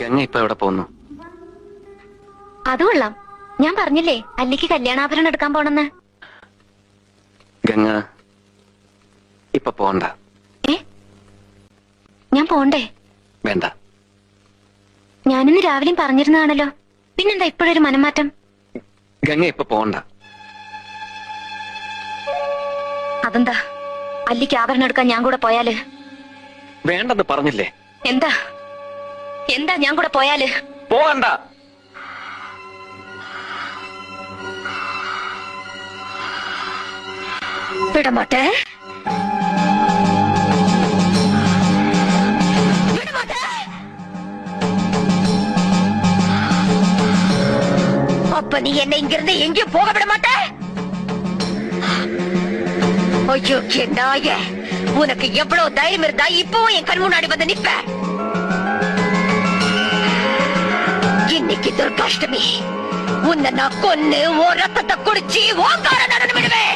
ഗംഗ ഇപ്പൊ എവിടെ പോകുന്നു? അത് കൊള്ളാം. ഞാൻ പറഞ്ഞില്ലേ അല്ലിക്ക് കല്യാണാഭരണം എടുക്കാൻ പോണെന്ന്. ഗംഗ ഇപ്പൊ പോണ്ട. ഞാൻ പോണ്ടേ? വേണ്ട. ഞാനിന്ന് രാവിലെയും പറഞ്ഞിരുന്നതാണല്ലോ, പിന്നെന്താ ഇപ്പോഴൊരു മനംമാറ്റം? ഗംഗ ഇപ്പൊ പോണ്ട. അതെന്താ? അല്ലിക്ക് ആഭരണം എടുക്കാൻ ഞാൻ കൂടെ പോയാല്? വേണ്ടെന്ന് പറഞ്ഞില്ലേ? എന്താ എന്താ ഞാൻ കൂടെ പോയാല്? പോകണ്ട. വിടമാട്ടെ. அப்ப நீ என்ன இங்கிருந்து எங்கேயும் போக விட மாட்ட? ஐயோ நாய, உனக்கு எவ்வளவு தைரியம் இருந்தா இப்பவும் என் கண் முன்னாடி வந்து நிப்ப? இன்னைக்கு துர்காஷ்டமி, உன்னை நான் கொன்னு ஓ ரத்தத்தை குடிச்சு ஓங்கார நடனம் விடுவேன்.